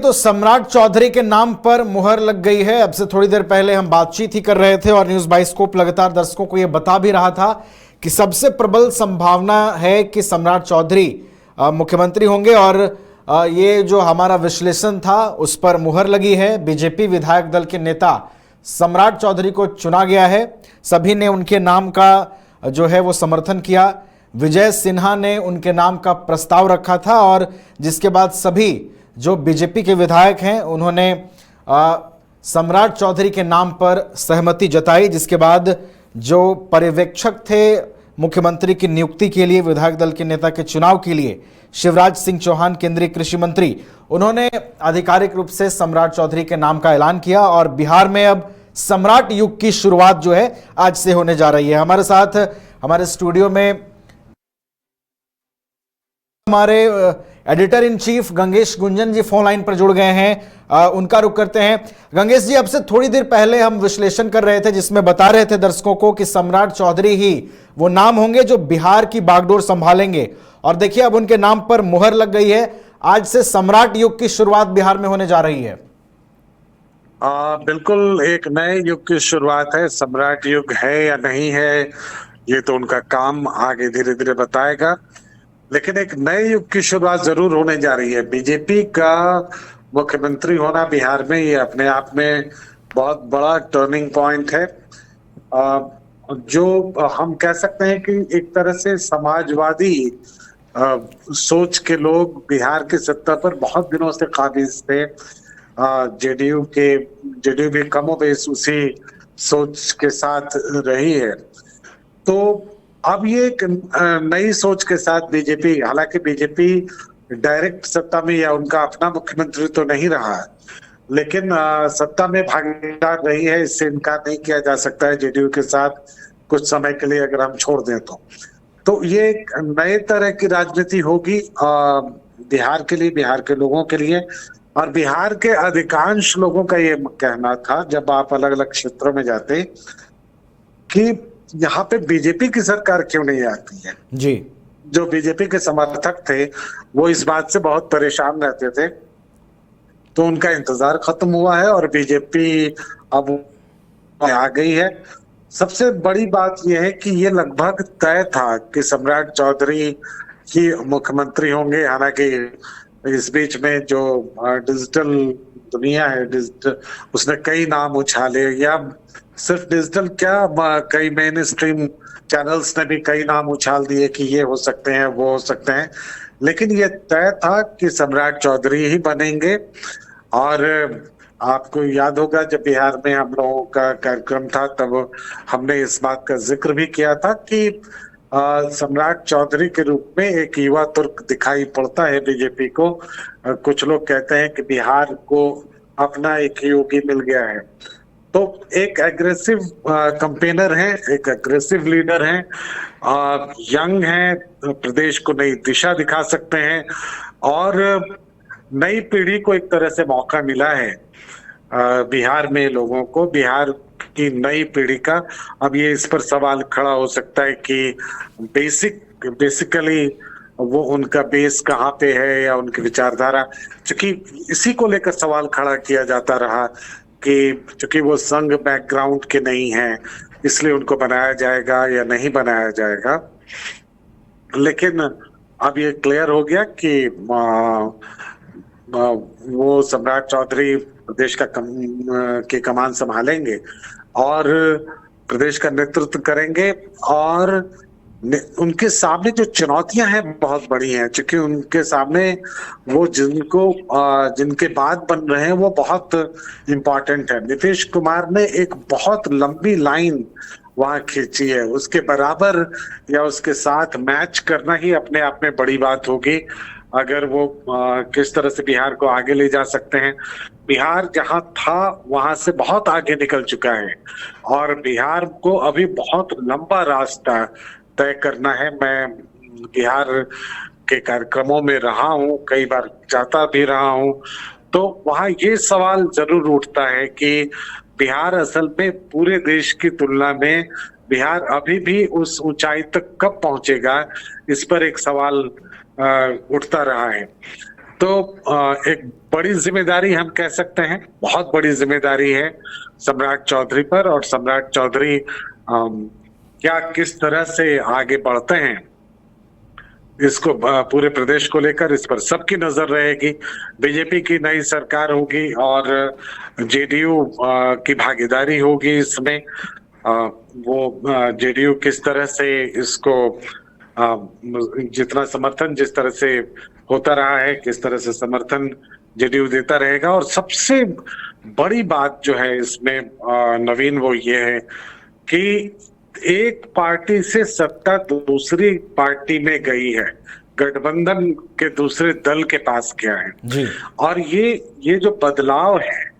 तो सम्राट चौधरी के नाम पर मुहर लग गई है। अब से थोड़ी देर पहले हम बातचीत ही कर रहे थे और न्यूज़ बाइस्कोप लगातार दर्शकों को यह बता भी रहा था कि सबसे प्रबल संभावना है कि सम्राट चौधरी मुख्यमंत्री होंगे और ये जो हमारा विश्लेषण था उस पर मुहर लगी है। बीजेपी विधायक दल के नेता सम्राट चौधरी को चुना गया है। सभी ने उनके नाम का जो है वो समर्थन किया। विजय सिन्हा ने उनके नाम का प्रस्ताव रखा था और जिसके बाद सभी जो बीजेपी के विधायक हैं उन्होंने सम्राट चौधरी के नाम पर सहमति जताई, जिसके बाद जो पर्यवेक्षक थे मुख्यमंत्री की नियुक्ति के लिए, विधायक दल के नेता के चुनाव के लिए, शिवराज सिंह चौहान केंद्रीय कृषि मंत्री, उन्होंने आधिकारिक रूप से सम्राट चौधरी के नाम का ऐलान किया और बिहार में अब सम्राट युग की शुरुआत जो है आज से होने जा रही है। हमारे साथ हमारे स्टूडियो में हमारे editor in chief Gangesh Gunjan ji phone line पर जुड़ गए हैं। उनका रुख करते हैं। गंगेश जी, अब से थोड़ी देर पहले हम विश्लेषण कर रहे थे जिसमें बता रहे थे दर्शकों को कि सम्राट चौधरी ही वो नाम होंगे जो बिहार की बागडोर संभालेंगे और देखिए अब उनके नाम पर मुहर लग गई है। आज से सम्राट युग की शुरुआत बिहार में होने जा रही है। बिल्कुल एक नए युग की शुरुआत है। सम्राट युग है या नहीं है ये तो उनका काम आगे धीरे धीरे बताएगा, लेकिन एक नए युग की शुरुआत जरूर होने जा रही है। बीजेपी का मुख्यमंत्री होना बिहार में ये अपने आप में बहुत बड़ा टर्निंग पॉइंट है। जो हम कह सकते हैं कि एक तरह से समाजवादी सोच के लोग बिहार की सत्ता पर बहुत दिनों से काबिज थे। जेडीयू भी कमोबेश उसी सोच के साथ रही है। तो अब ये एक नई सोच के साथ बीजेपी, हालांकि बीजेपी डायरेक्ट सत्ता में या उनका अपना मुख्यमंत्री तो नहीं रहा है, लेकिन सत्ता में भागीदार रही है, इससे इनकार नहीं किया जा सकता है जेडीयू के साथ कुछ समय के लिए अगर हम छोड़ दें तो ये एक नए तरह की राजनीति होगी बिहार के लिए, बिहार के लोगों के लिए। और बिहार के अधिकांश लोगों का ये कहना था जब आप अलग अलग क्षेत्रों में जाते कि यहाँ पे बीजेपी की सरकार क्यों नहीं आती है जी। जो बीजेपी के समर्थक थे वो इस बात से बहुत परेशान रहते थे, तो उनका इंतजार खत्म हुआ है और बीजेपी अब आ गई है। सबसे बड़ी बात यह है कि ये लगभग तय था कि सम्राट चौधरी ही मुख्यमंत्री होंगे। हालांकि इस बीच में जो डिजिटल दुनिया है, उसने कई नाम उछाले, या सिर्फ डिजिटल क्या कई मेन स्ट्रीम चैनल्स ने भी कई नाम उछाल दिए कि ये हो सकते हैं, वो हो सकते हैं, लेकिन ये तय था कि सम्राट चौधरी ही बनेंगे। और आपको याद होगा जब बिहार में हम लोगों का कार्यक्रम था तब हमने इस बात का जिक्र भी किया था कि सम्राट चौधरी के रूप में एक युवा तुर्क दिखाई पड़ता है बीजेपी को। कुछ लोग कहते हैं कि बिहार को अपना एक योगी मिल गया है। तो एक एग्रेसिव कैंपेनर है, एक एग्रेसिव लीडर है, यंग है, प्रदेश को नई दिशा दिखा सकते हैं और नई पीढ़ी को एक तरह से मौका मिला है बिहार में लोगों को, बिहार की नई पीढ़ी का। अब ये इस पर सवाल खड़ा हो सकता है कि बेसिकली वो उनका बेस कहाँ पे है या उनकी विचारधारा, क्योंकि इसी को लेकर सवाल खड़ा किया जाता रहा कि चूंकि वो संघ बैकग्राउंड के नहीं हैं इसलिए उनको बनाया जाएगा या नहीं बनाया जाएगा। लेकिन अब ये क्लियर हो गया कि वो सम्राट चौधरी प्रदेश की कमान संभालेंगे और प्रदेश का नेतृत्व करेंगे। और उनके सामने जो चुनौतियां हैं बहुत बड़ी हैं, क्योंकि उनके सामने वो जिनके बाद बन रहे हैं वो बहुत इम्पोर्टेंट है। नीतीश कुमार ने एक बहुत लंबी लाइन वहां खींची है, उसके बराबर या उसके साथ मैच करना ही अपने आप में बड़ी बात होगी अगर वो किस तरह से बिहार को आगे ले जा सकते हैं। बिहार जहां था वहां से बहुत आगे निकल चुका है और बिहार को अभी बहुत लंबा रास्ता तय करना है। मैं बिहार के कार्यक्रमों में रहा हूँ, कई बार जाता भी रहा हूँ, तो वहां ये सवाल जरूर उठता है कि बिहार असल में पूरे देश की तुलना में बिहार अभी भी उस ऊंचाई तक कब पहुंचेगा, इस पर एक सवाल उठता रहा है। तो एक बड़ी जिम्मेदारी हम कह सकते हैं, बहुत बड़ी जिम्मेदारी है सम्राट चौधरी पर। और सम्राट चौधरी क्या किस तरह से आगे बढ़ते हैं इसको पूरे प्रदेश को लेकर, इस पर सबकी नजर रहेगी। बीजेपी की नई सरकार होगी और जेडीयू की भागीदारी होगी इसमें। वो जेडीयू किस तरह से इसको जितना समर्थन जिस तरह से होता रहा है, किस तरह से समर्थन जेडीयू देता रहेगा। और सबसे बड़ी बात जो है इसमें नवीन, वो ये है कि एक पार्टी से सत्ता दूसरी पार्टी में गई है, गठबंधन के दूसरे दल के पास गया है जी। और ये जो बदलाव है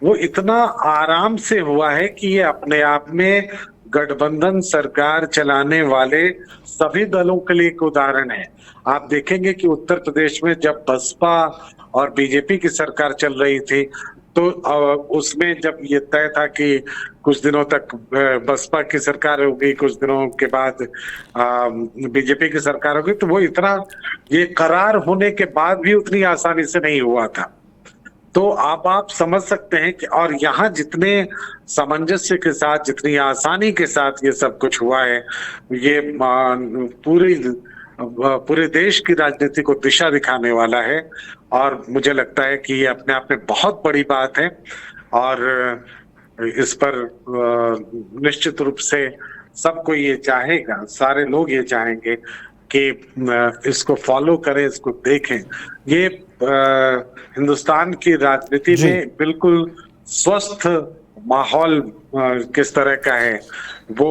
वो इतना आराम से हुआ है कि ये अपने आप में गठबंधन सरकार चलाने वाले सभी दलों के लिए एक उदाहरण है। आप देखेंगे कि उत्तर प्रदेश में जब बसपा और बीजेपी की सरकार चल रही थी तो उसमें जब ये तय था कि कुछ दिनों तक बसपा की सरकार होगी, कुछ दिनों के बाद बीजेपी की सरकार होगी, तो वो इतना ये करार होने के बाद भी उतनी आसानी से नहीं हुआ था। तो आप समझ सकते हैं कि और यहाँ जितने सामंजस्य के साथ, जितनी आसानी के साथ ये सब कुछ हुआ है, ये पूरे देश की राजनीति को दिशा दिखाने वाला है। और मुझे लगता है कि ये अपने आप में बहुत बड़ी बात है और इस पर निश्चित रूप से सबको ये चाहेगा, सारे लोग ये चाहेंगे कि इसको फॉलो करें, इसको देखें। ये हिंदुस्तान की राजनीति में बिल्कुल स्वस्थ माहौल किस तरह का है वो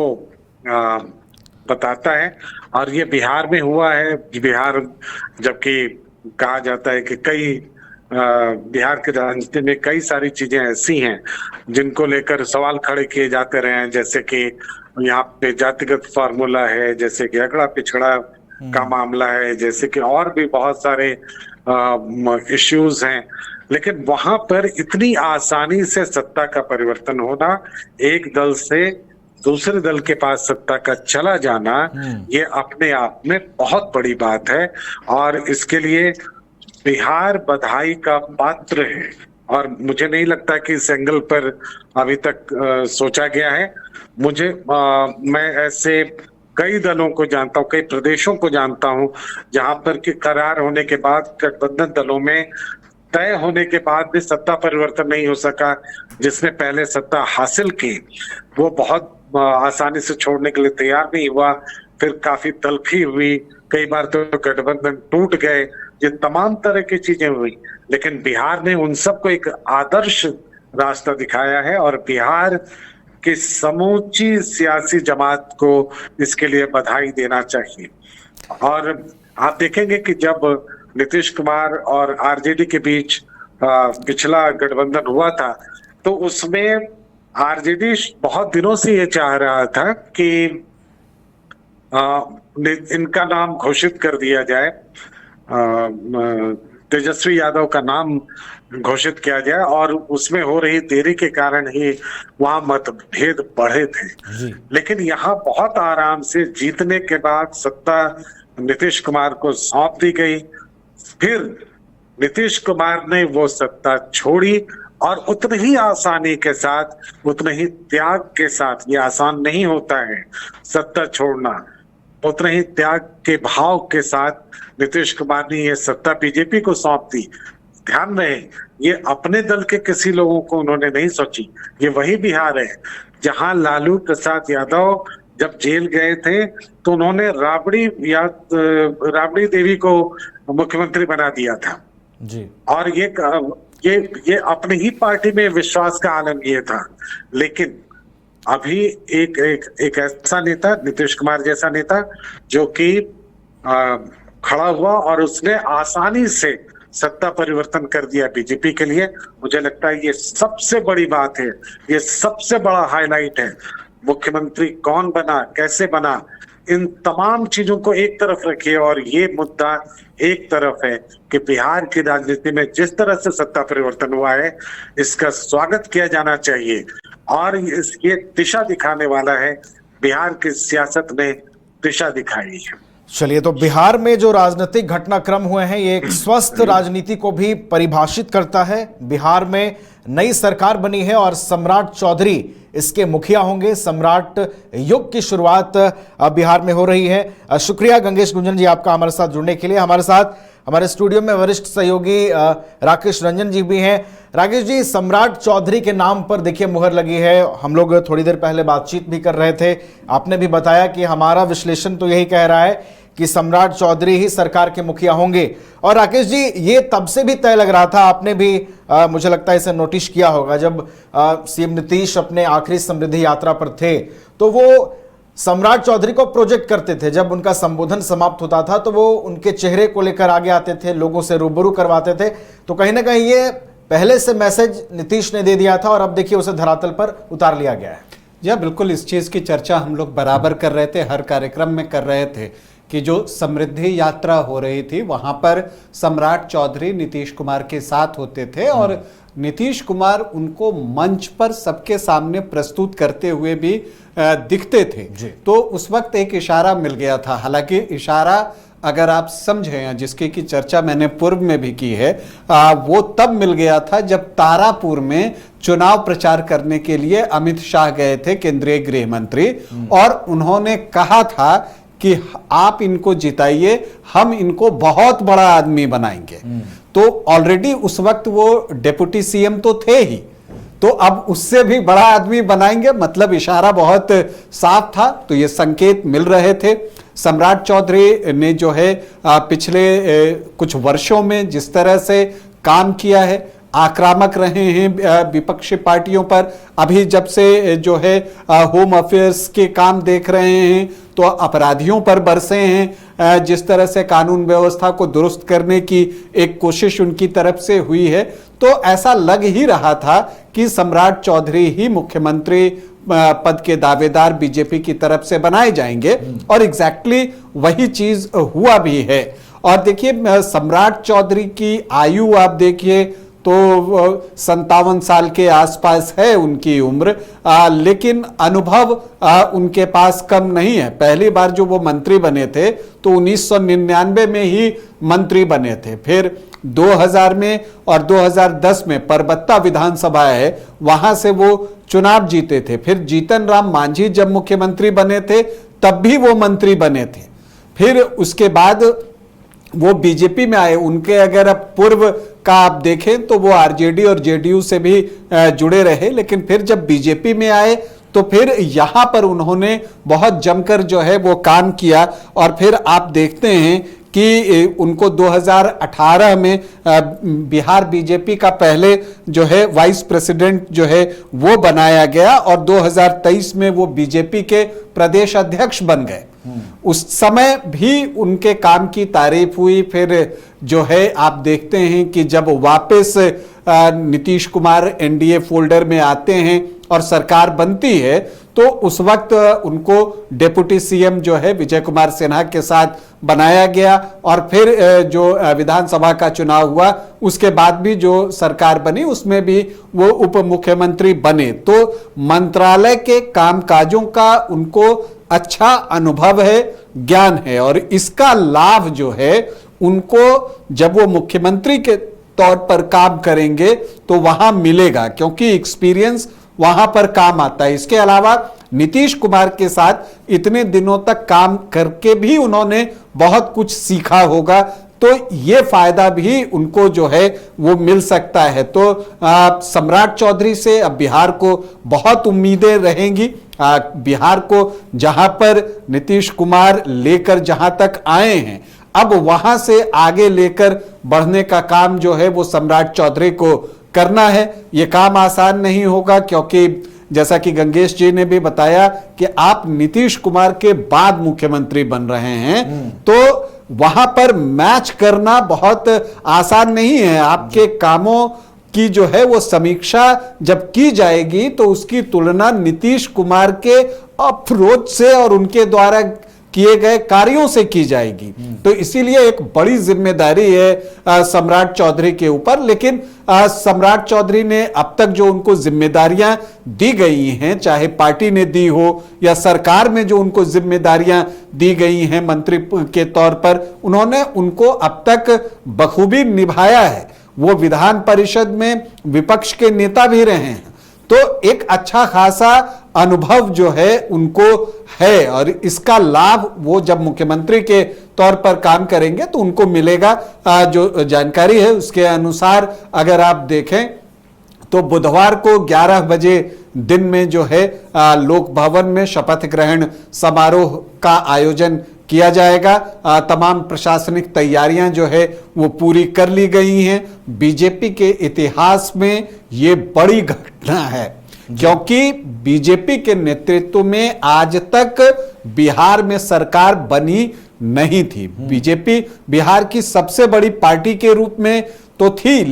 बताता है। और ये बिहार में हुआ है। बिहार, जबकि कहा जाता है कि कई बिहार की राजनीति में कई सारी चीजें ऐसी हैं जिनको लेकर सवाल खड़े किए जाते रहे हैं, जैसे कि यहाँ पे जातिगत फार्मूला है, जैसे कि अगड़ा पिछड़ा का मामला है, जैसे कि और भी बहुत सारे इश्यूज हैं। लेकिन वहां पर इतनी आसानी से सत्ता का परिवर्तन होना, एक दल से दूसरे दल के पास सत्ता का चला जाना, ये अपने आप में बहुत बड़ी बात है और इसके लिए बिहार बधाई का पात्र है। और मुझे नहीं लगता कि इस एंगल पर अभी तक सोचा गया है। मैं ऐसे कई दलों को जानता हूं, कई प्रदेशों को जानता हूं जहां पर कि करार होने के बाद गठबंधन दलों में तय होने के बाद भी सत्ता परिवर्तन नहीं हो सका। जिसने पहले सत्ता हासिल की वो बहुत आसानी से छोड़ने के लिए तैयार नहीं हुआ, फिर काफी तलखी हुई, कई बार तो गठबंधन टूट गए, ये तमाम तरह की चीजें हुई। लेकिन बिहार ने उन सबको एक आदर्श रास्ता दिखाया है और बिहार की समूची सियासी जमात को इसके लिए बधाई देना चाहिए। और आप देखेंगे कि जब नीतीश कुमार और आरजेडी के बीच पिछला गठबंधन हुआ था तो उसमें आरजेडी बहुत दिनों से ये चाह रहा था कि इनका नाम घोषित कर दिया जाए, तेजस्वी यादव का नाम घोषित किया जाए, और उसमें हो रही देरी के कारण ही वहां मतभेद बढ़े थे। लेकिन यहाँ बहुत आराम से जीतने के बाद सत्ता नीतीश कुमार को सौंप दी गई, फिर नीतीश कुमार ने वो सत्ता छोड़ी और उतनी ही आसानी के साथ, उतने ही त्याग के साथ, ये आसान नहीं होता है सत्ता छोड़ना, उतने ही त्याग के भाव के साथ नीतीश कुमार ने ये सत्ता बीजेपी को सौंप दी। ध्यान रहे, ये अपने दल के किसी लोगों को उन्होंने नहीं सोची। ये वही बिहार है जहां लालू प्रसाद यादव जब जेल गए थे तो उन्होंने राबड़ी देवी को मुख्यमंत्री बना दिया था जी। और ये अपनी ही पार्टी में विश्वास का आलम ये था। लेकिन अभी एक ऐसा नेता, नीतीश कुमार जैसा नेता, जो कि खड़ा हुआ और उसने आसानी से सत्ता परिवर्तन कर दिया बीजेपी के लिए। मुझे लगता है ये सबसे बड़ी बात है, ये सबसे बड़ा हाईलाइट है। मुख्यमंत्री कौन बना, कैसे बना, इन तमाम चीजों को एक तरफ रखिए और ये मुद्दा एक तरफ है कि बिहार की राजनीति में जिस तरह से सत्ता परिवर्तन हुआ है इसका स्वागत किया जाना चाहिए और ये दिशा दिखाने वाला है। बिहार की सियासत ने दिशा दिखाई है। चलिए, तो बिहार में जो राजनीतिक घटनाक्रम हुए हैं ये एक स्वस्थ राजनीति को भी परिभाषित करता है। बिहार में नई सरकार बनी है और सम्राट चौधरी इसके मुखिया होंगे। सम्राट युग की शुरुआत बिहार में हो रही है। शुक्रिया गंगेश गुंजन जी आपका हमारे साथ जुड़ने के लिए। हमारे साथ हमारे स्टूडियो में वरिष्ठ सहयोगी राकेश रंजन जी भी हैं। राकेश जी, सम्राट चौधरी के नाम पर देखिए मुहर लगी है। हम लोग थोड़ी देर पहले बातचीत भी कर रहे थे, आपने भी बताया कि हमारा विश्लेषण तो यही कह रहा है कि सम्राट चौधरी ही सरकार के मुखिया होंगे। और राकेश जी, ये तब से भी तय लग रहा था, आपने भी मुझे लगता है इसे नोटिस किया होगा, जब सीएम नीतीश अपने आखिरी समृद्धि यात्रा पर थे तो वो सम्राट चौधरी को प्रोजेक्ट करते थे। जब उनका संबोधन समाप्त होता था तो वो उनके चेहरे को लेकर आगे आते थे, लोगों से रूबरू करवाते थे। तो कहीं ना कहीं ये पहले से मैसेज नीतीश ने दे दिया था और अब देखिए उसे धरातल पर उतार लिया गया है। जी बिल्कुल, इस चीज़ की चर्चा हम लोग बराबर कर रहे थे, हर कार्यक्रम में कर रहे थे कि जो समृद्धि यात्रा हो रही थी वहां पर सम्राट चौधरी नीतीश कुमार के साथ होते थे और नीतीश कुमार उनको मंच पर सबके सामने प्रस्तुत करते हुए भी दिखते थे। तो उस वक्त एक इशारा मिल गया था। हालांकि इशारा अगर आप समझें, जिसकी की चर्चा मैंने पूर्व में भी की है, वो तब मिल गया था जब तारापुर में चुनाव प्रचार करने के लिए अमित शाह गए थे, केंद्रीय गृह मंत्री, और उन्होंने कहा था कि आप इनको जिताइए, हम इनको बहुत बड़ा आदमी बनाएंगे। तो ऑलरेडी उस वक्त वो डिप्टी सीएम तो थे ही, तो अब उससे भी बड़ा आदमी बनाएंगे, मतलब इशारा बहुत साफ था। तो ये संकेत मिल रहे थे। सम्राट चौधरी ने जो है पिछले कुछ वर्षों में जिस तरह से काम किया है, आक्रामक रहे हैं विपक्षी पार्टियों पर। अभी जब से जो है होम अफेयर्स के काम देख रहे हैं तो अपराधियों पर बरसे हैं। जिस तरह से कानून व्यवस्था को दुरुस्त करने की एक कोशिश उनकी तरफ से हुई है, तो ऐसा लग ही रहा था कि सम्राट चौधरी ही मुख्यमंत्री पद के दावेदार बीजेपी की तरफ से बनाए जाएंगे, और एग्जैक्टली वही चीज हुआ भी है। और देखिए, सम्राट चौधरी की आयु आप देखिए तो 57 साल के आसपास है उनकी उम्र, लेकिन अनुभव उनके पास कम नहीं है। पहली बार जो वो मंत्री बने थे तो 1999 में ही मंत्री बने थे, फिर 2000 में और 2010 में परबत्ता विधानसभा है, वहां से वो चुनाव जीते थे। फिर जीतन राम मांझी जब मुख्यमंत्री बने थे तब भी वो मंत्री बने थे। फिर उसके बाद वो बीजेपी में आए। उनके अगर अब पूर्व का आप देखें तो वो आरजेडी और जेडीयू से भी जुड़े रहे, लेकिन फिर जब बीजेपी में आए तो फिर यहां पर उन्होंने बहुत जमकर जो है वो काम किया। और फिर आप देखते हैं कि उनको 2018 में बिहार बीजेपी का पहले जो है वाइस प्रेसिडेंट जो है वो बनाया गया और 2023 में वो बीजेपी के प्रदेश अध्यक्ष बन गए। उस समय भी उनके काम की तारीफ हुई। फिर जो है आप देखते हैं कि जब वापस नीतीश कुमार एनडीए फोल्डर में आते हैं और सरकार बनती है तो उस वक्त उनको डिप्टी सीएम जो है विजय कुमार सिन्हा के साथ बनाया गया। और फिर जो विधानसभा का चुनाव हुआ उसके बाद भी जो सरकार बनी उसमें भी वो उप मुख्यमंत्री बने। तो मंत्रालय के कामकाजों का उनको अच्छा अनुभव है, ज्ञान है, और इसका लाभ जो है उनको जब वो मुख्यमंत्री के तौर पर काम करेंगे तो वहां मिलेगा, क्योंकि एक्सपीरियंस वहां पर काम आता है। इसके अलावा नीतीश कुमार के साथ इतने दिनों तक काम करके भी उन्होंने बहुत कुछ सीखा होगा, तो ये फायदा भी उनको जो है वो मिल सकता है। तो सम्राट चौधरी से अब बिहार को बहुत उम्मीदें रहेंगी। बिहार को जहां पर नीतीश कुमार लेकर जहां तक आए हैं, अब वहां से आगे लेकर बढ़ने का काम जो है वो सम्राट चौधरी को करना है। ये काम आसान नहीं होगा, क्योंकि जैसा कि गंगेश जी ने भी बताया कि आप नीतीश कुमार के बाद मुख्यमंत्री बन रहे हैं, तो वहां पर मैच करना बहुत आसान नहीं है। आपके कामों की जो है वो समीक्षा जब की जाएगी तो उसकी तुलना नीतीश कुमार के अप्रोच से और उनके द्वारा किए गए कार्यों से की जाएगी। तो इसीलिए एक बड़ी जिम्मेदारी है सम्राट चौधरी के ऊपर। लेकिन सम्राट चौधरी ने अब तक जो उनको जिम्मेदारियां दी गई हैं, चाहे पार्टी ने दी हो या सरकार में जो उनको जिम्मेदारियां दी गई हैं मंत्री के तौर पर, उन्होंने उनको अब तक बखूबी निभाया है। वो विधान परिषद में विपक्ष के नेता भी रहे हैं, तो एक अच्छा खासा अनुभव जो है उनको है और इसका लाभ वो जब मुख्यमंत्री के तौर पर काम करेंगे तो उनको मिलेगा। जो जानकारी है उसके अनुसार अगर आप देखें तो बुधवार को 11 बजे दिन में जो है लोक भवन में शपथ ग्रहण समारोह का आयोजन किया जाएगा। तमाम प्रशासनिक तैयारियां जो है वो पूरी कर ली गई हैं। बीजेपी के इतिहास में ये बड़ी घटना है, क्योंकि बीजेपी के नेतृत्व में आज तक बिहार में सरकार बनी नहीं थी। बीजेपी बिहार की सबसे बड़ी पार्टी के रूप में तो थी,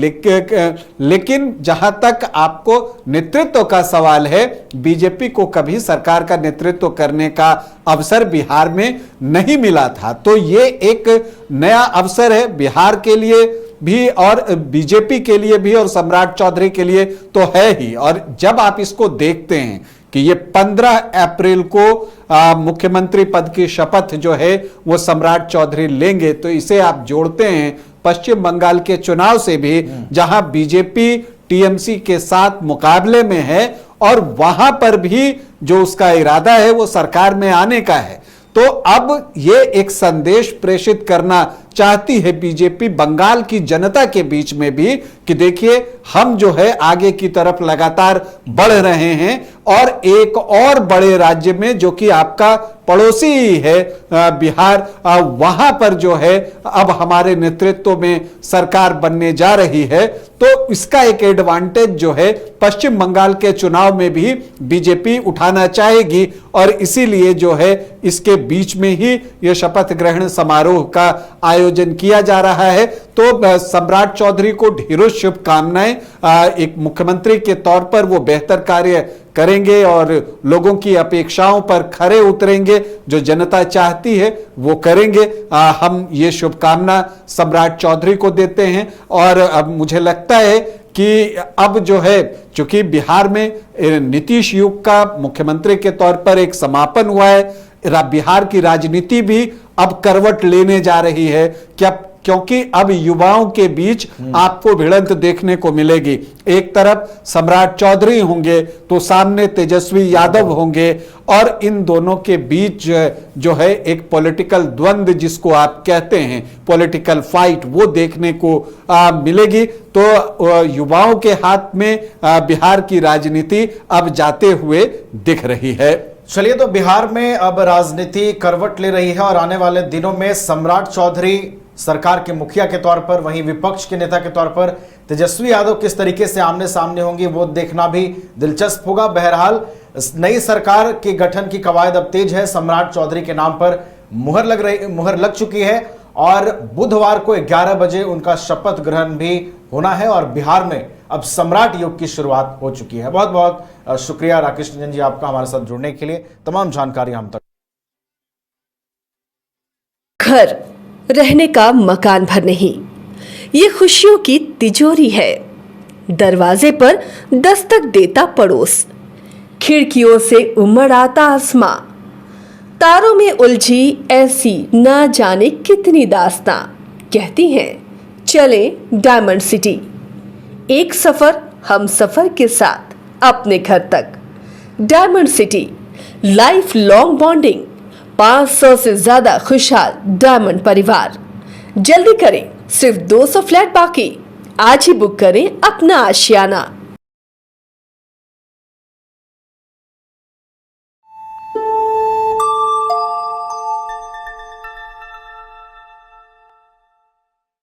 लेकिन जहां तक आपको नेतृत्व का सवाल है, बीजेपी को कभी सरकार का नेतृत्व करने का अवसर बिहार में नहीं मिला था। तो ये एक नया अवसर है बिहार के लिए भी और बीजेपी के लिए भी और सम्राट चौधरी के लिए तो है ही। और जब आप इसको देखते हैं कि ये 15 अप्रैल को मुख्यमंत्री पद की शपथ जो है वो सम्राट चौधरी लेंगे, तो इसे आप जोड़ते हैं पश्चिम बंगाल के चुनाव से भी, जहां बीजेपी टीएमसी के साथ मुकाबले में है और वहां पर भी जो उसका इरादा है वो सरकार में आने का है। तो अब ये एक संदेश प्रेषित करना चाहती है बीजेपी बंगाल की जनता के बीच में भी कि देखिए हम जो है आगे की तरफ लगातार बढ़ रहे हैं और एक और बड़े राज्य में जो कि आपका पड़ोसी ही है बिहार, वहां पर जो है अब हमारे नेतृत्व में सरकार बनने जा रही है। तो इसका एक एडवांटेज जो है पश्चिम बंगाल के चुनाव में भी बीजेपी उठाना चाहेगी और इसीलिए जो है इसके बीच में ही यह शपथ ग्रहण समारोह का आयोजन किया जा रहा है। तो सम्राट चौधरी को ढेरों शुभकामनाएं। एक मुख्यमंत्री के तौर पर वो बेहतर कार्य करेंगे और लोगों की अपेक्षाओं पर खरे उतरेंगे, जो जनता चाहती है वो करेंगे। हम ये शुभकामना सम्राट चौधरी को देते हैं। और अब मुझे लगता है कि अब जो है, चूंकि बिहार में नीतीश युग का मुख्यमंत्री के तौर पर एक समापन हुआ है, बिहार की राजनीति भी अब करवट लेने जा रही है, क्योंकि अब युवाओं के बीच आपको भिड़ंत देखने को मिलेगी। एक तरफ सम्राट चौधरी होंगे तो सामने तेजस्वी यादव होंगे और इन दोनों के बीच जो है एक पॉलिटिकल द्वंद्व जिसको आप कहते हैं, पॉलिटिकल फाइट, वो देखने को मिलेगी। तो युवाओं के हाथ में बिहार की राजनीति अब जाते हुए दिख रही है। चलिए, तो बिहार में अब राजनीति करवट ले रही है और आने वाले दिनों में सम्राट चौधरी सरकार के मुखिया के तौर पर, वहीं विपक्ष के नेता के तौर पर तेजस्वी यादव किस तरीके से आमने सामने होंगी वो देखना भी दिलचस्प होगा। बहरहाल नई सरकार के गठन की कवायद अब तेज है। सम्राट चौधरी के नाम पर मुहर लग चुकी है और बुधवार को 11 बजे उनका शपथ ग्रहण भी होना है और बिहार में अब सम्राट युग की शुरुआत हो चुकी है। बहुत बहुत शुक्रिया राकेश रंजन जी आपका हमारे साथ जुड़ने के लिए, तमाम जानकारी हम तक। घर रहने का मकान भर नहीं, ये खुशियों की तिजोरी है। दरवाजे पर दस्तक देता पड़ोस, खिड़कियों से उमड़ आता आसमां, तारों में उलझी ऐसी ना जाने कितनी दास्तां। कहती हैं चले डायमंड सिटी, एक सफर हम सफर के साथ अपने घर तक। Diamond city, life long bonding, 500 से ज्यादा खुशहाल डायमंड परिवार। जल्दी करें, सिर्फ 200 फ्लैट बाकी। आज ही बुक करें अपना आशियाना।